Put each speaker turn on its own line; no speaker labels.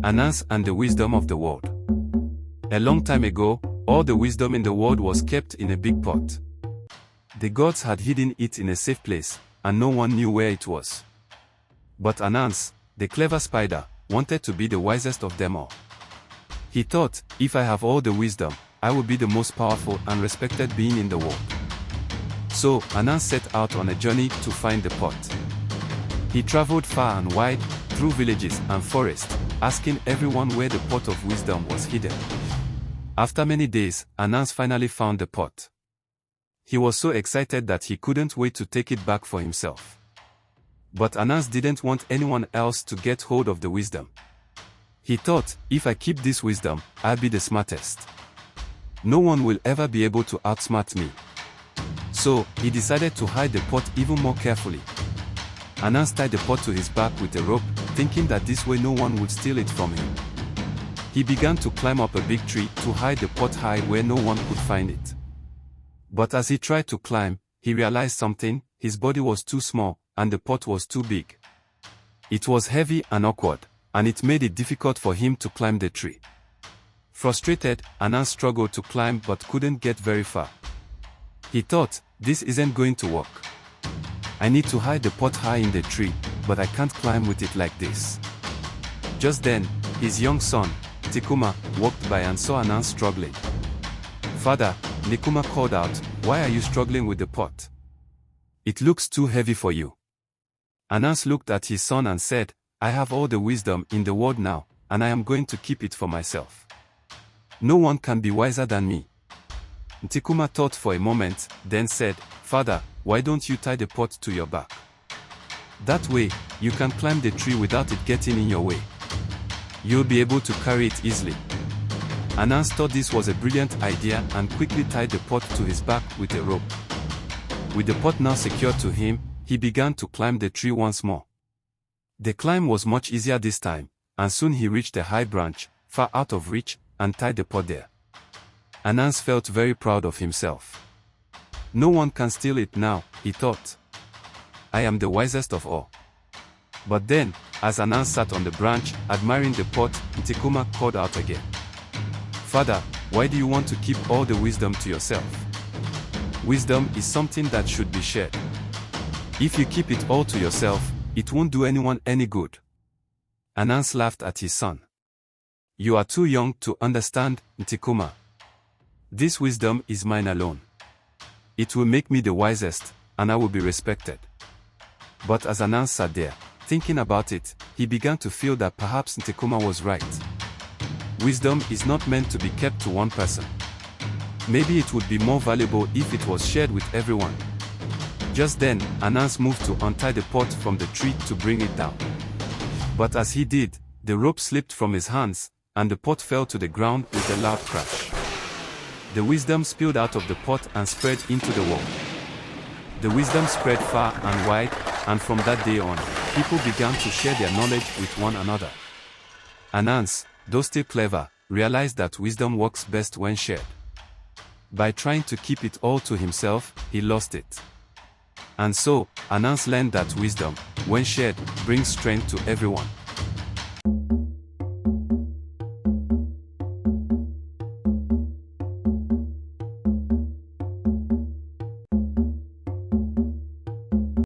Anansi and the wisdom of the world. A long time ago, all the wisdom in the world was kept in a big pot. The gods had hidden it in a safe place, and no one knew where it was. But Anansi, the clever spider, wanted to be the wisest of them all. He thought, if I have all the wisdom, I will be the most powerful and respected being in the world. So, Anansi set out on a journey to find the pot. He traveled far and wide, through villages and forests, asking everyone where the pot of wisdom was hidden. After many days, Anansi finally found the pot. He was so excited that he couldn't wait to take it back for himself. But Anansi didn't want anyone else to get hold of the wisdom. He thought, if I keep this wisdom, I'll be the smartest. No one will ever be able to outsmart me. So, he decided to hide the pot even more carefully. Anansi tied the pot to his back with a rope, thinking that this way no one would steal it from him. He began to climb up a big tree to hide the pot high where no one could find it. But as he tried to climb, he realized something: his body was too small, and the pot was too big. It was heavy and awkward, and it made it difficult for him to climb the tree. Frustrated, Anansi struggled to climb but couldn't get very far. He thought, this isn't going to work. I need to hide the pot high in the tree, but I can't climb with it like this. Just then, his young son, Tikuma, walked by and saw Anansi struggling. "Father," Nikuma called out, "why are you struggling with the pot? It looks too heavy for you." Anansi looked at his son and said, "I have all the wisdom in the world now, and I am going to keep it for myself. No one can be wiser than me." Tikuma thought for a moment, then said, "Father, why don't you tie the pot to your back? That way, you can climb the tree without it getting in your way. You'll be able to carry it easily." Anansi thought this was a brilliant idea and quickly tied the pot to his back with a rope. With the pot now secured to him, he began to climb the tree once more. The climb was much easier this time, and soon he reached a high branch, far out of reach, and tied the pot there. Anansi felt very proud of himself. No one can steal it now, he thought. I am the wisest of all. But then, as Anansi sat on the branch, admiring the pot, Tikuma called out again. "Father, why do you want to keep all the wisdom to yourself? Wisdom is something that should be shared. If you keep it all to yourself, it won't do anyone any good." Anansi laughed at his son. "You are too young to understand, Tikuma. This wisdom is mine alone. It will make me the wisest, and I will be respected." But as Anansi sat there, thinking about it, he began to feel that perhaps Tikuma was right. Wisdom is not meant to be kept to one person. Maybe it would be more valuable if it was shared with everyone. Just then, Anansi moved to untie the pot from the tree to bring it down. But as he did, the rope slipped from his hands, and the pot fell to the ground with a loud crash. The wisdom spilled out of the pot and spread into the world. The wisdom spread far and wide, and from that day on, people began to share their knowledge with one another. Anansi, though still clever, realized that wisdom works best when shared. By trying to keep it all to himself, he lost it. And so, Anansi learned that wisdom, when shared, brings strength to everyone.